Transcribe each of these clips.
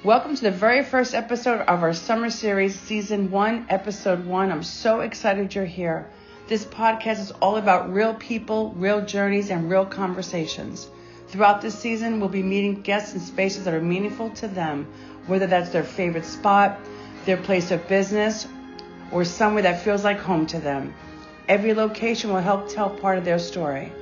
Welcome to the very first episode of our summer series, Season 1, Episode 1. I'm so excited you're here. This podcast is all about real people, real journeys, and real conversations. Throughout this season, we'll be meeting guests in spaces that are meaningful to them, whether that's their favorite spot, their place of business, or somewhere that feels like home to them. Every location will help tell part of their story.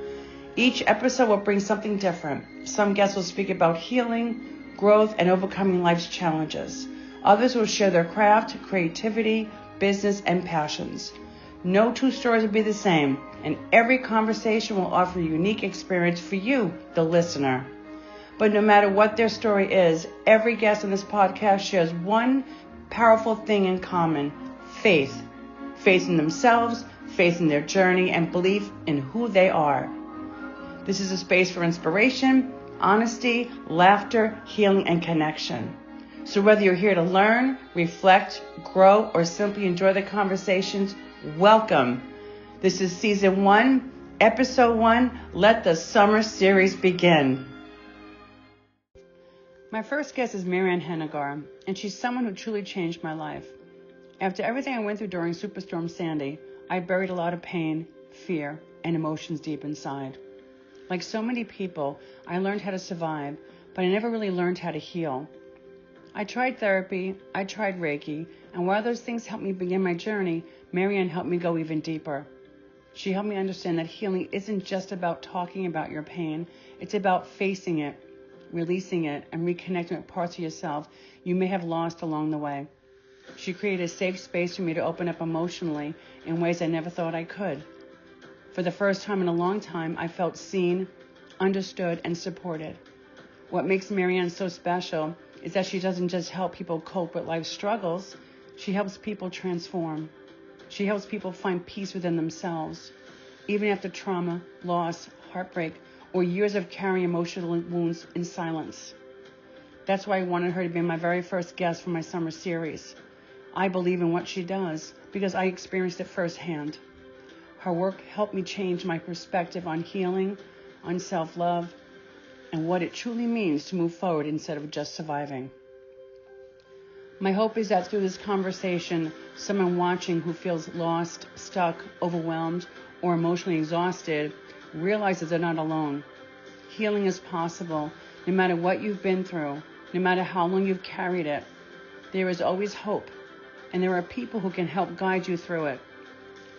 Each episode will bring something different. Some guests will speak about healing, growth, and overcoming life's challenges. Others will share their craft, creativity, business, and passions. No two stories will be the same, and every conversation will offer a unique experience for you, the listener. But no matter what their story is, every guest on this podcast shares one powerful thing in common: faith. Faith in themselves, faith in their journey, and belief in who they are. This is a space for inspiration, honesty, laughter, healing, and connection. So whether you're here to learn, reflect, grow, or simply enjoy the conversations, welcome. This is Season 1, Episode 1. Let the summer series begin. My first guest is Marianne, and she's someone who truly changed my life. After everything I went through during Superstorm Sandy, I buried a lot of pain, fear, and emotions deep inside. Like so many people, I learned how to survive, but I never really learned how to heal. I tried therapy, I tried Reiki, and while those things helped me begin my journey, Marianne helped me go even deeper. She helped me understand that healing isn't just about talking about your pain, it's about facing it, releasing it, and reconnecting with parts of yourself you may have lost along the way. She created a safe space for me to open up emotionally in ways I never thought I could. For the first time in a long time, I felt seen, understood, and supported. What makes Marianne so special is that she doesn't just help people cope with life's struggles, she helps people transform. She helps people find peace within themselves, even after trauma, loss, heartbreak, or years of carrying emotional wounds in silence. That's why I wanted her to be my very first guest for my summer series. I believe in what she does because I experienced it firsthand. Her work helped me change my perspective on healing, on self-love, and what it truly means to move forward instead of just surviving. My hope is that through this conversation, someone watching who feels lost, stuck, overwhelmed, or emotionally exhausted realizes they're not alone. Healing is possible no matter what you've been through, no matter how long you've carried it. There is always hope, and there are people who can help guide you through it.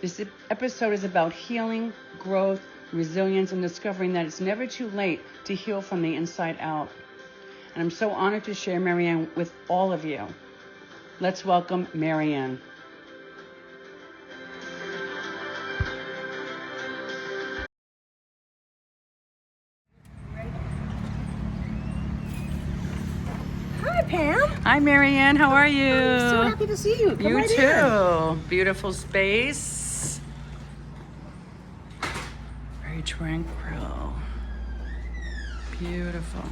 This episode is about healing, growth, resilience, and discovering that it's never too late to heal from the inside out. And I'm so honored to share Marianne with all of you. Let's welcome Marianne. Hi, Pam. Hi, Marianne. How are you? I'm so happy to see you. Come You right too. in. Beautiful space. Very tranquil. Beautiful.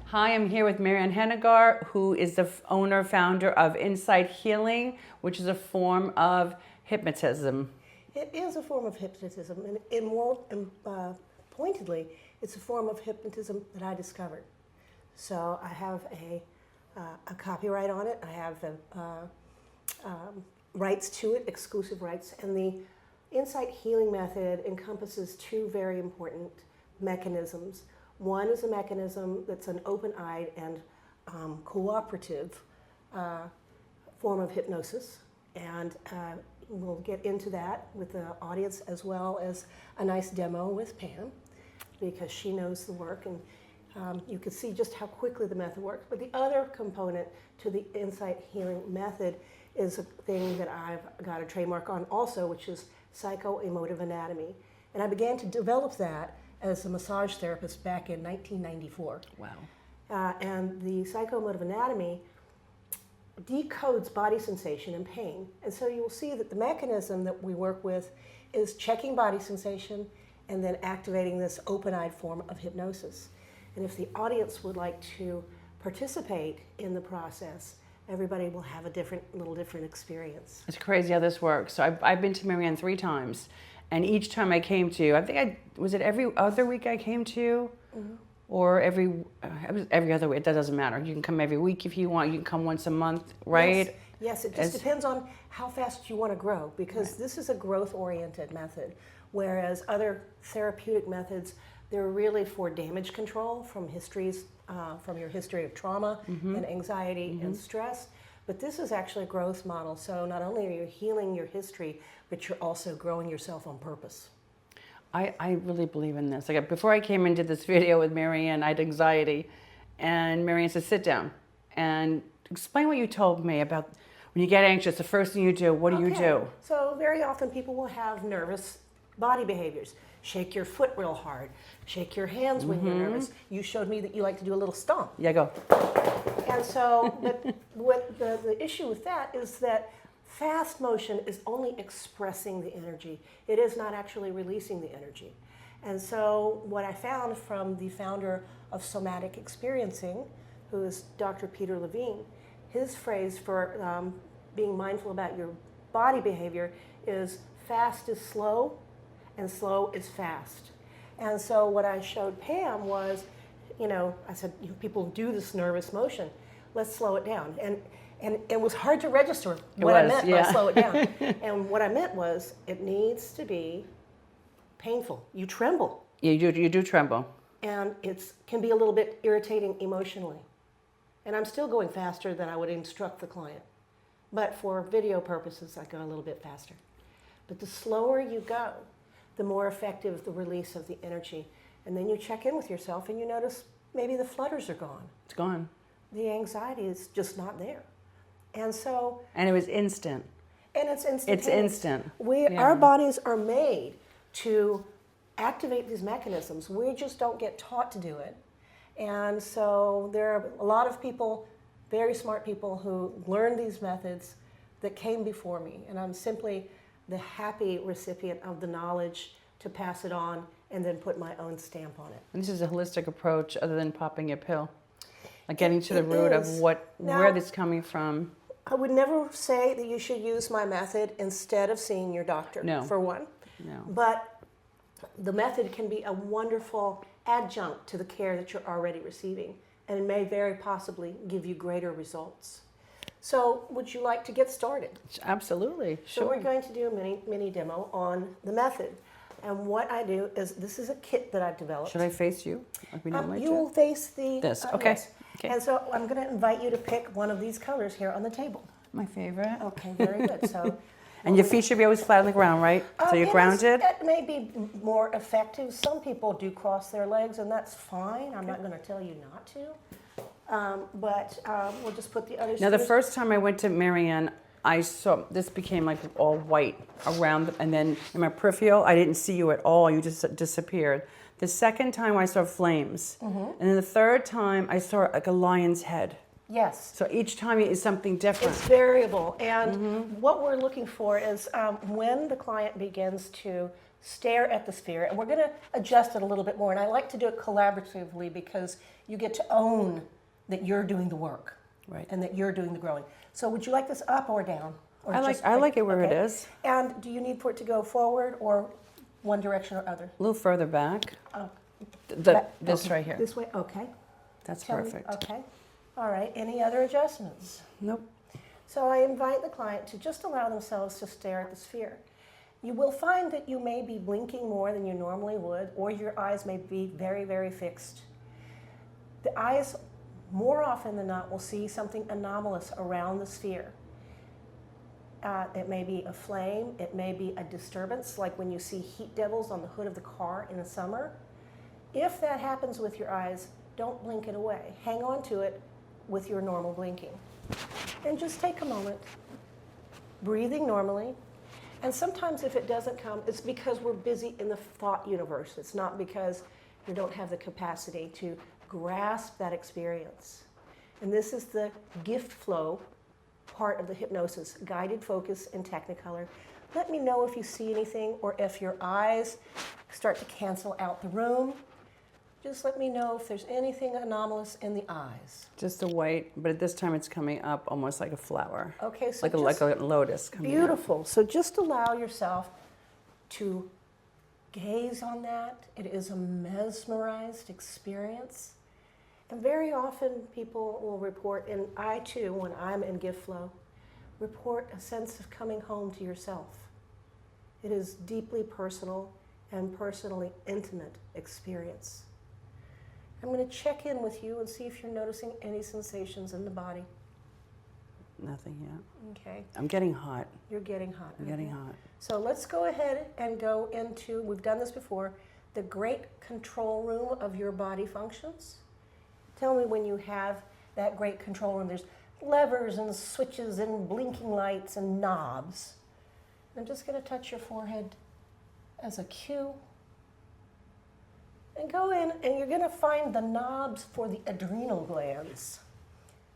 Hi, I'm here with Marianne Hennegar, who is the owner, founder of Insight Healing, which is a form of hypnotism. It is a form of hypnotism, and more pointedly, it's a form of hypnotism that I discovered. So I have a copyright on it. I have rights to it, exclusive rights, and the Insight Healing method encompasses two very important mechanisms. One is a mechanism that's an open-eyed and cooperative form of hypnosis, and we'll get into that with the audience as well as a nice demo with Pam, because she knows the work, and you can see just how quickly the method works. But the other component to the Insight Healing method is a thing that I've got a trademark on also, which is psycho-emotive anatomy. And I began to develop that as a massage therapist back in 1994. Wow. And the psychomotive anatomy decodes body sensation and pain. And so you'll see that the mechanism that we work with is checking body sensation and then activating this open-eyed form of hypnosis. And if the audience would like to participate in the process, everybody will have a little different experience. It's crazy how this works. So I've been to Marianne 3 times. And each time I came to you, was it every other week I came to you? Mm-hmm. or every other week. That doesn't matter. You can come every week if you want. You can come once a month, right? Yes, it just depends on how fast you want to grow, because this is a growth-oriented method, whereas other therapeutic methods, they're really for damage control from histories, from your history of trauma and anxiety and stress. But this is actually a growth model. So not only are you healing your history, but you're also growing yourself on purpose. I really believe in this. Like, before I came and did this video with Marianne, I had anxiety, and Marianne said, sit down and explain what you told me about when you get anxious, the first thing you do. What do you do? So very often people will have nervous body behaviors. Shake your foot real hard. Shake your hands when you're nervous. You showed me that you like to do a little stomp. Yeah, go. And so, but what the issue with that is that fast motion is only expressing the energy. It is not actually releasing the energy. And so what I found from the founder of somatic experiencing, who is Dr. Peter Levine, his phrase for being mindful about your body behavior is fast is slow and slow is fast. And so what I showed Pam was, I said, people do this nervous motion. Let's slow it down. And it was hard to register what I meant by slow it down. And what I meant was it needs to be painful. You tremble. Yeah, you do tremble. And it can be a little bit irritating emotionally. And I'm still going faster than I would instruct the client. But for video purposes, I go a little bit faster. But the slower you go, the more effective the release of the energy. And then you check in with yourself and you notice maybe the flutters are gone. It's gone. The anxiety is just not there. And so... And it was instant. And it's instant. It's instant. Our bodies are made to activate these mechanisms. We just don't get taught to do it. And so there are a lot of people, very smart people, who learned these methods that came before me. And I'm simply the happy recipient of the knowledge to pass it on and then put my own stamp on it. And this is a holistic approach other than popping a pill. Like getting to the root of where this is coming from. I would never say that you should use my method instead of seeing your doctor, for one. No. But the method can be a wonderful adjunct to the care that you're already receiving, and it may very possibly give you greater results. So would you like to get started? Absolutely, sure. So we're going to do a mini demo on the method. And what I do is, this is a kit that I've developed. Should I face you? Like we normally do? You will face this. Okay. Yes. Okay. And so I'm going to invite you to pick one of these colors here on the table. My favorite. Okay, very good. So. And your feet should be always flat on the ground, right? So you're grounded? That may be more effective. Some people do cross their legs, and that's fine. I'm not going to tell you not to. But we'll just put the other. Now, the first time I went to Marianne, I saw this became like all white around, and then in my peripheral, I didn't see you at all. You just disappeared. The second time, I saw flames. And then the third time, I saw like a lion's head. Yes. So each time is something different. It's variable. And what we're looking for is when the client begins to stare at the sphere, and we're going to adjust it a little bit more. And I like to do it collaboratively because you get to own that you're doing the work. Right. And that you're doing the growing. So would you like this up or down? Or I like it where it is. And do you need for it to go forward or one direction or other? A little further back. Oh. This right here. This way? Okay. That's perfect. Okay. All right. Any other adjustments? Nope. So I invite the client to just allow themselves to stare at the sphere. You will find that you may be blinking more than you normally would, or your eyes may be very, very fixed. The eyes, more often than not, will see something anomalous around the sphere. It may be a flame, it may be a disturbance, like when you see heat devils on the hood of the car in the summer. If that happens with your eyes, don't blink it away. Hang on to it with your normal blinking. And just take a moment, breathing normally. And sometimes if it doesn't come, it's because we're busy in the thought universe. It's not because you don't have the capacity to grasp that experience. And this is the gift flow part of the hypnosis, guided focus in Technicolor. Let me know if you see anything or if your eyes start to cancel out the room. Just let me know if there's anything anomalous in the eyes. Just a white, but at this time it's coming up almost like a flower. Okay, so like a lotus coming beautiful. up. So just allow yourself to gaze on that. It is a mesmerized experience. And very often people will report, and I too, when I'm in gift flow, report a sense of coming home to yourself. It is deeply personal and personally intimate experience. I'm going to check in with you and see if you're noticing any sensations in the body. Nothing yet. Okay. I'm getting hot. You're getting hot. I'm getting hot. So let's go ahead and go into, we've done this before, the great control room of your body functions. Tell me when you have that great control room. There's levers and switches and blinking lights and knobs. I'm just going to touch your forehead as a cue. And go in and you're going to find the knobs for the adrenal glands.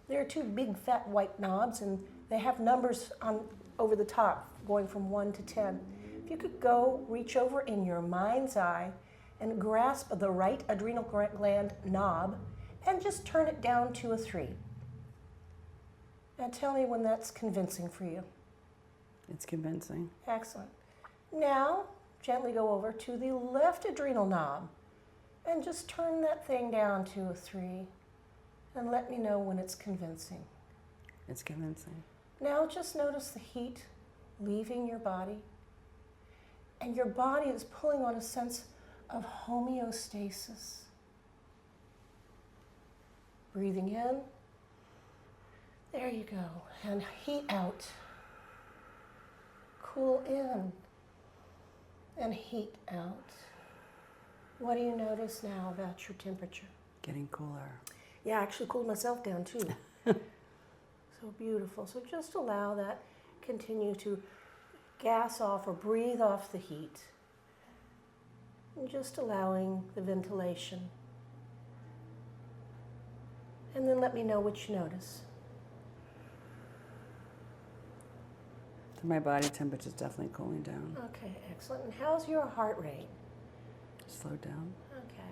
There are two big fat white knobs and they have numbers on over the top going from 1 to 10. If you could go reach over in your mind's eye and grasp the right adrenal gland knob and just turn it down to a 3. Now tell me when that's convincing for you. It's convincing. Excellent. Now gently go over to the left adrenal knob and just turn that thing down to a 3 and let me know when it's convincing. It's convincing. Now just notice the heat leaving your body, and your body is pulling on a sense of homeostasis. Breathing in, there you go, and heat out. Cool in and heat out. What do you notice now about your temperature? Getting cooler. Yeah, I actually cooled myself down too. So beautiful. So just allow that, continue to gas off or breathe off the heat. And just allowing the ventilation. And then let me know what you notice. My body temperature is definitely cooling down. Okay, excellent. And how's your heart rate? Slowed down. Okay.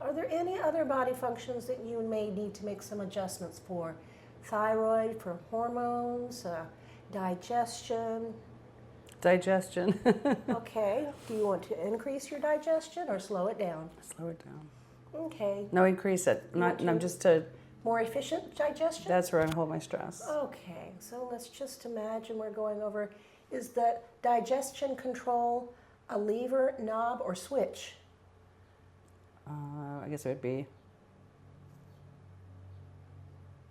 Are there any other body functions that you may need to make some adjustments for? Thyroid, for hormones, digestion? Digestion. Okay. Do you want to increase your digestion or slow it down? Slow it down. Okay. No, increase it. I'm just to... More efficient digestion? That's where I hold my stress. Okay. So let's just imagine we're going over, is that digestion control a lever, knob, or switch? I guess it would be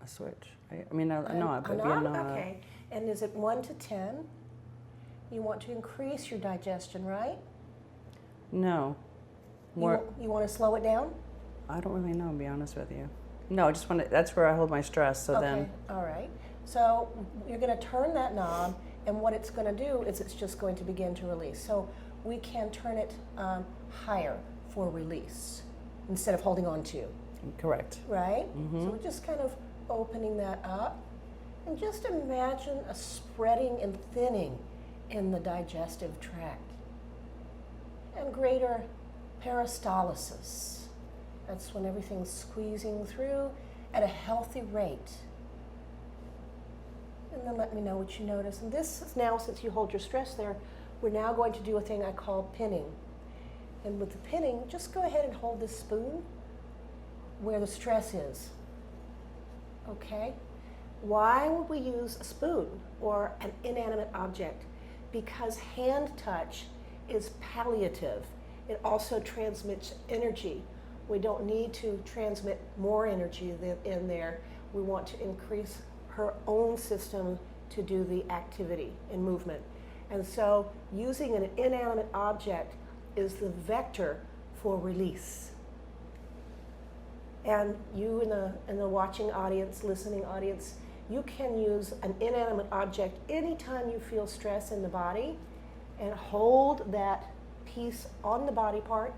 a switch. I mean, a knob. It would be a knob. Okay. And is it 1 to 10? You want to increase your digestion, right? No. More. You want to slow it down? I don't really know, to be honest with you. No, I just want to, that's where I hold my stress, so okay. then. All right. So you're going to turn that knob, and what it's going to do is it's just going to begin to release. So we can turn it higher for release instead of holding on to. Correct. Right? Mm-hmm. So we're just kind of opening that up. And just imagine a spreading and thinning in the digestive tract. And greater peristalsis. That's when everything's squeezing through at a healthy rate. And then let me know what you notice. And this is now, since you hold your stress there, we're now going to do a thing I call pinning. And with the pinning, just go ahead and hold this spoon where the stress is. Okay? Why would we use a spoon or an inanimate object? Because hand touch is palliative. It also transmits energy. We don't need to transmit more energy in there. We want to increase her own system to do the activity and movement. And so using an inanimate object is the vector for release. And you in the watching audience, listening audience, you can use an inanimate object anytime you feel stress in the body and hold that piece on the body part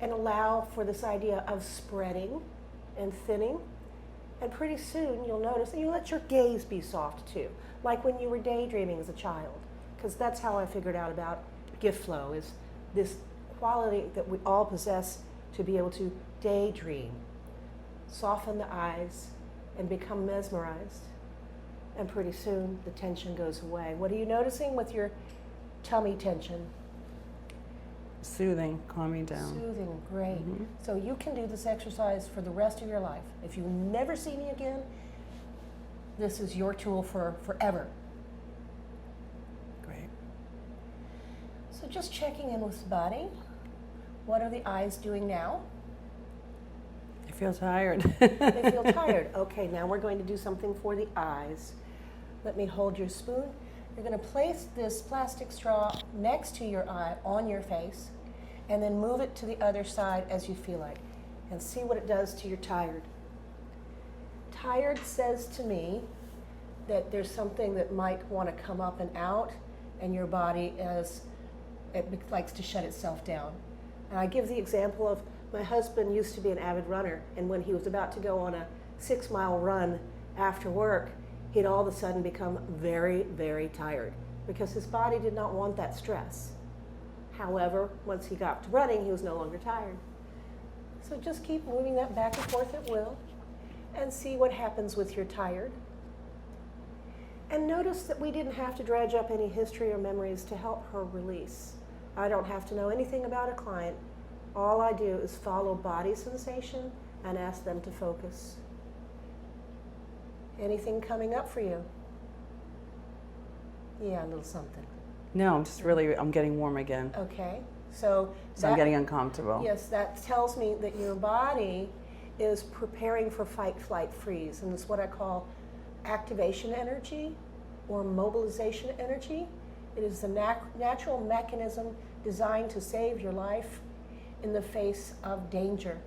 and allow for this idea of spreading and thinning. And pretty soon you'll notice, and you let your gaze be soft too, like when you were daydreaming as a child, because that's how I figured out about gift flow, is this quality that we all possess to be able to daydream, soften the eyes, and become mesmerized. And pretty soon the tension goes away. What are you noticing with your tummy tension? Soothing, calming down. Soothing, great. So you can do this exercise for the rest of your life. If you never see me again, this is your tool for forever. Great. So just checking in with the body. What are the eyes doing now? I feel tired. They feel tired. Okay, now we're going to do something for the eyes. Let me hold your spoon. You're going to place this plastic straw next to your eye on your face and then move it to the other side as you feel like and see what it does to your tired. Tired says to me that there's something that might want to come up and out, and your body likes to shut itself down. And I give the example of my husband used to be an avid runner, and when he was about to go on a 6-mile run after work, he'd all of a sudden become very, very tired because his body did not want that stress. However, once he got to running, he was no longer tired. So just keep moving that back and forth at will and see what happens with your tired. And notice that we didn't have to dredge up any history or memories to help her release. I don't have to know anything about a client. All I do is follow body sensation and ask them to focus. Anything coming up for you? Yeah, a little something. No, I'm getting warm again. Okay, so I'm getting uncomfortable. Yes, that tells me that your body is preparing for fight, flight, freeze, and it's what I call activation energy or mobilization energy. It is the natural mechanism designed to save your life in the face of danger.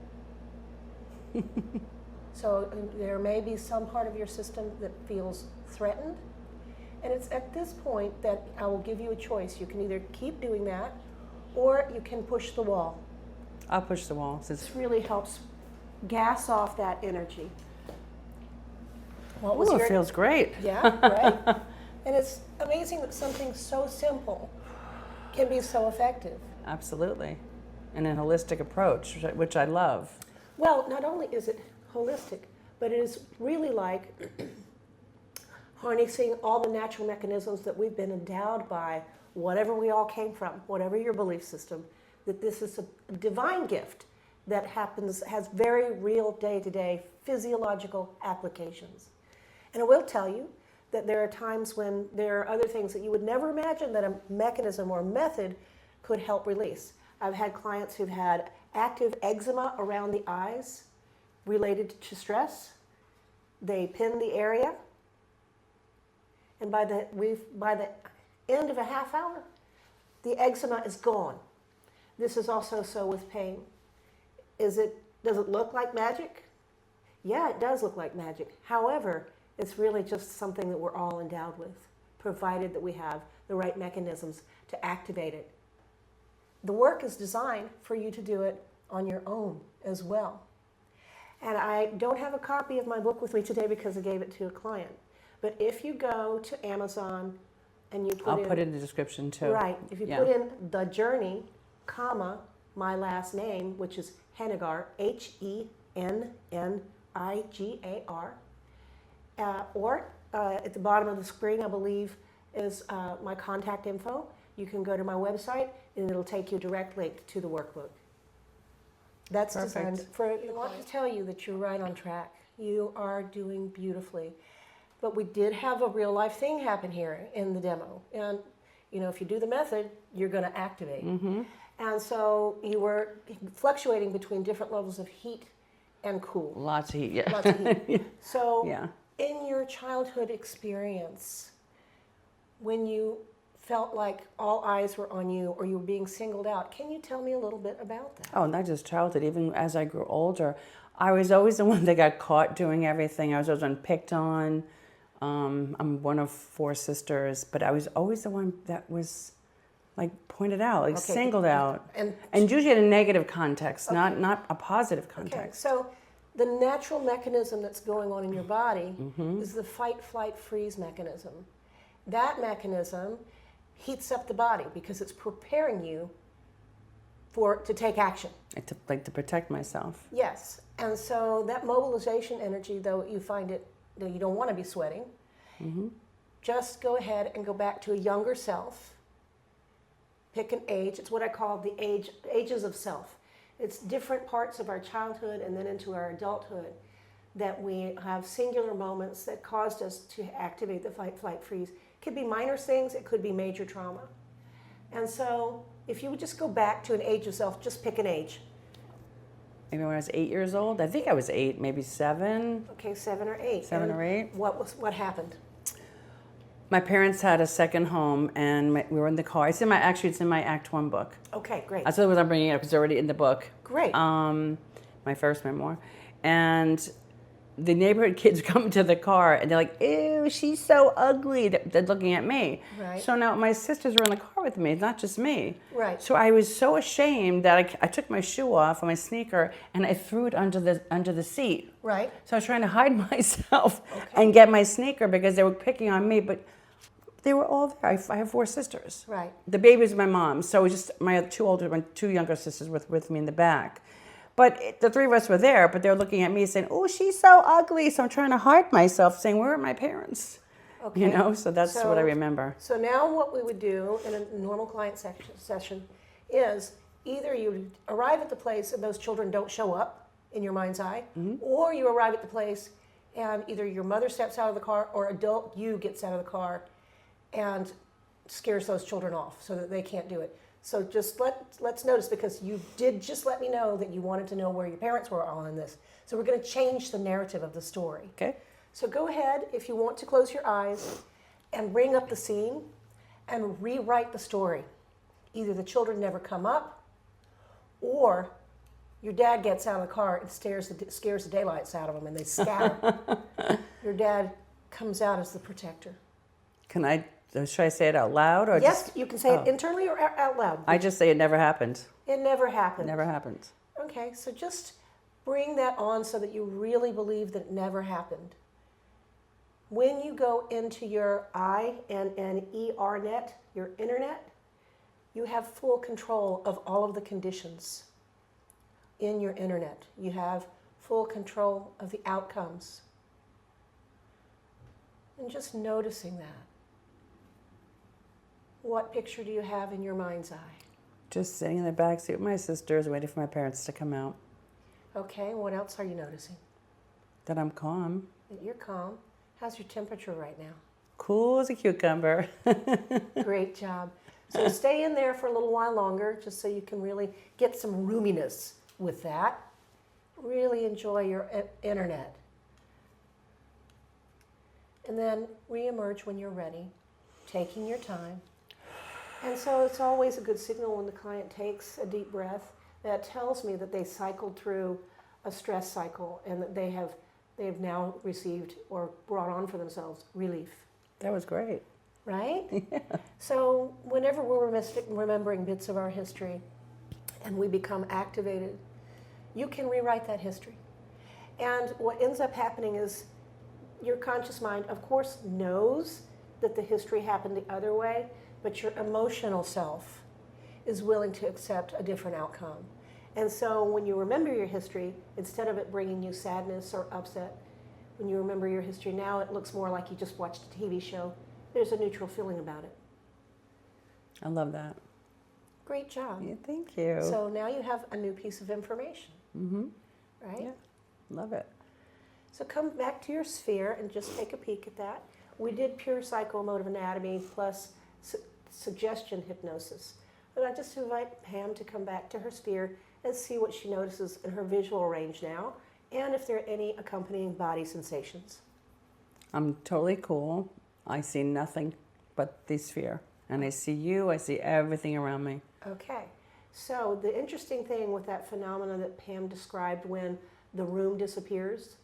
So there may be some part of your system that feels threatened. And it's at this point that I will give you a choice. You can either keep doing that or you can push the wall. I'll push the wall. This really helps gas off that energy. It feels great. Yeah, right? And it's amazing that something so simple can be so effective. Absolutely. And a holistic approach, which I love. Well, not only is it holistic, but it is really like harnessing all the natural mechanisms that we've been endowed by, whatever we all came from, whatever your belief system, that this is a divine gift that has very real day-to-day physiological applications. And I will tell you that there are times when there are other things that you would never imagine that a mechanism or method could help release. I've had clients who've had active eczema around the eyes related to stress. They pin the area, and by the end of a half hour, the eczema is gone. This is also so with pain. Does it look like magic? Yeah, it does look like magic. However, it's really just something that we're all endowed with, provided that we have the right mechanisms to activate it. The work is designed for you to do it on your own as well. And I don't have a copy of my book with me today because I gave it to a client. But if you go to Amazon and you I'll put it in the description too. Right. If you put in The Journey, comma, my last name, which is Hennigar, Hennigar, or at the bottom of the screen, I believe, is my contact info. You can go to my website and it'll take you a direct link to the workbook. That's perfect. Designed for, I want to tell you that you're right on track. You are doing beautifully. But we did have a real life thing happen here in the demo. And, if you do the method, you're going to activate. Mm-hmm. And so you were fluctuating between different levels of heat and cool. Lots of heat, yeah. Lots of heat. So yeah. In your childhood experience, when you felt like all eyes were on you or you were being singled out, can you tell me a little bit about that? Oh, not just childhood. Even as I grew older, I was always the one that got caught doing everything. I was always the one picked on. I'm one of 4 sisters, but I was always the one that was pointed out, singled out. And usually in a negative context, not a positive context. Okay, so the natural mechanism that's going on in your body is the fight, flight, freeze mechanism. That mechanism heats up the body because it's preparing you to take action. To protect myself. Yes, and so that mobilization energy, though you find it, you don't want to be sweating, just go ahead and go back to a younger self pick an age. It's what I call the ages of self. It's different parts of our childhood and then into our adulthood that we have singular moments that caused us to activate the fight, flight, freeze. It could be minor things, it could be major trauma. And so if you would just go back to an age of self, just pick an age. Maybe when I was 8 years old. I think I was 8, maybe 7. Okay, 7 or 8. 7 or 8. What happened? My parents had a second home, and we were in the car. It's in my Act 1 book. Okay, great. That's what I'm bringing it up. It's already in the book. Great. My first memoir. And the neighborhood kids come to the car, and they're like, ew, she's so ugly. They're looking at me. Right. So now my sisters were in the car with me, not just me. Right. So I was so ashamed that I took my shoe off, my sneaker, and I threw it under the seat. Right. So I was trying to hide myself and get my sneaker because they were picking on me, but they were all there. I have 4 sisters. Right. The baby's my mom, so it was just my 2 younger sisters with me in the back. But the 3 of us were there, but they were looking at me saying, oh, she's so ugly. So I'm trying to hide myself, saying, where are my parents? Okay. You know, so that's what I remember. So now what we would do in a normal client session is either you arrive at the place and those children don't show up in your mind's eye, or you arrive at the place and either your mother steps out of the car or adult you gets out of the car and scares those children off so that they can't do it. So just let's notice, because you did just let me know that you wanted to know where your parents were all in this. So we're going to change the narrative of the story. Okay. So go ahead, if you want to close your eyes and bring up the scene and rewrite the story. Either the children never come up, or your dad gets out of the car and scares the daylights out of them and they scatter. Your dad comes out as the protector. Should I say it out loud? Or yes, you can say it internally or out loud. I just say it never happened. It never happened. Never happened. Okay, so just bring that on so that you really believe that it never happened. When you go into your INNER net, your internet, you have full control of all of the conditions in your internet. You have full control of the outcomes. And just noticing that. What picture do you have in your mind's eye? Just sitting in the back seat with my sisters, waiting for my parents to come out. Okay, what else are you noticing? That I'm calm. That you're calm. How's your temperature right now? Cool as a cucumber. Great job. So stay in there for a little while longer, just so you can really get some roominess with that. Really enjoy your internet. And then reemerge when you're ready, taking your time. And so it's always a good signal when the client takes a deep breath. That tells me that they cycled through a stress cycle and that they have now received or brought on for themselves relief. That was great. Right? Yeah. So whenever we're remembering bits of our history and we become activated, you can rewrite that history. And what ends up happening is your conscious mind, of course, knows that the history happened the other way, but your emotional self is willing to accept a different outcome. And so when you remember your history, instead of it bringing you sadness or upset, when you remember your history now, it looks more like you just watched a TV show. There's a neutral feeling about it. I love that. Great job. Yeah, thank you. So now you have a new piece of information. Mm-hmm. Right? Yeah, love it. So come back to your sphere and just take a peek at that. We did pure psychomotive anatomy plus suggestion hypnosis. But I just invite Pam to come back to her sphere and see what she notices in her visual range now, and if there are any accompanying body sensations. I'm totally cool. I see nothing but the sphere. And I see you, I see everything around me. Okay. So the interesting thing with that phenomenon that Pam described when the room disappears,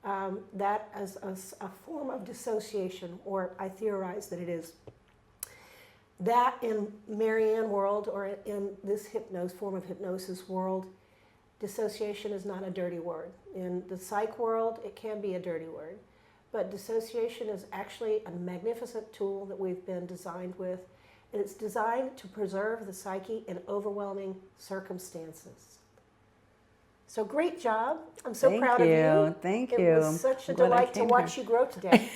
that is a form of dissociation, or I theorize that it is. That in Marianne world, or in this form of hypnosis world, dissociation is not a dirty word. In the psych world, it can be a dirty word. But dissociation is actually a magnificent tool that we've been designed with. And it's designed to preserve the psyche in overwhelming circumstances. So great job. I'm so proud of you. Thank you. you. It was such a I'm glad I delight to came watch here. you grow today.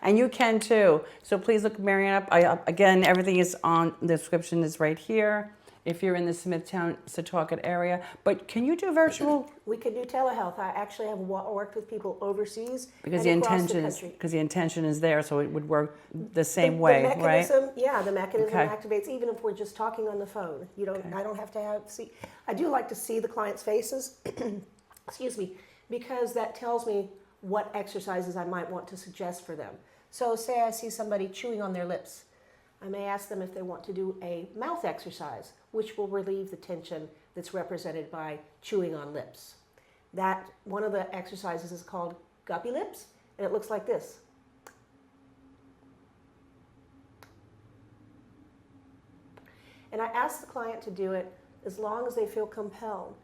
And you can too. So please look Marianne up. Again, everything is on, the description is right here if you're in the Smithtown, Setauket area. But can you do virtual? We can do telehealth. I actually have worked with people overseas Because and the across intention the is, country. because the intention is there, so it would work the same way, right? The mechanism Okay. activates even if we're just talking on the phone. You don't. Okay. I don't have to see. I do like to see the clients' faces. Excuse me, because that tells me what exercises I might want to suggest for them. So, say I see somebody chewing on their lips, I may ask them if they want to do a mouth exercise, which will relieve the tension that's represented by chewing on lips. That one of the exercises is called guppy lips, and it looks like this. And I ask the client to do it as long as they feel compelled.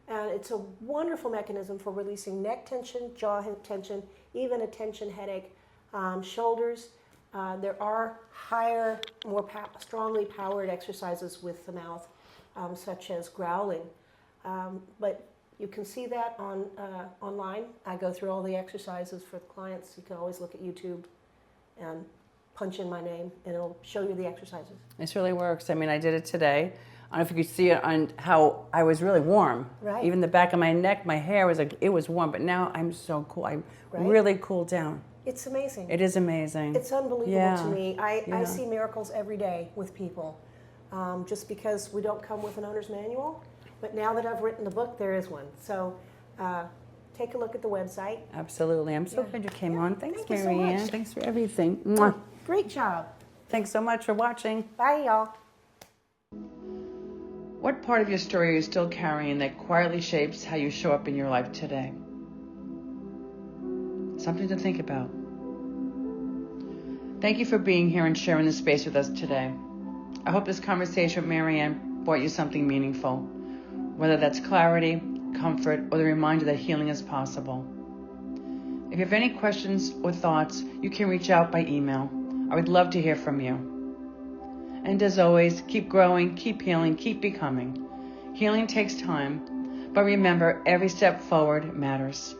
And it's a wonderful mechanism for releasing neck tension, jaw tension, even a tension headache, shoulders. There are higher, more strongly powered exercises with the mouth, such as growling. But you can see that online. I go through all the exercises for the clients. You can always look at YouTube and punch in my name, and it'll show you the exercises. This really works. I mean, I did it today. I don't know if you could see it on how I was really warm. Right. Even the back of my neck, my hair was like, it was warm, but now I'm so cool. I really cooled down. It's amazing. It is amazing. It's unbelievable Yeah. to me. I Yeah. see miracles every day with people, just because we don't come with an owner's manual. But now that I've written the book, there is one. So take a look at the website. Absolutely. I'm so glad you came on. Thanks, Thank you so Marianne. much. Thanks for everything. Mwah. Great job. Thanks so much for watching. Bye, y'all. What part of your story are you still carrying that quietly shapes how you show up in your life today? Something to think about. Thank you for being here and sharing this space with us today. I hope this conversation with Marianne brought you something meaningful, whether that's clarity, comfort, or the reminder that healing is possible. If you have any questions or thoughts, you can reach out by email. I would love to hear from you. And as always, keep growing, keep healing, keep becoming. Healing takes time, but remember, every step forward matters.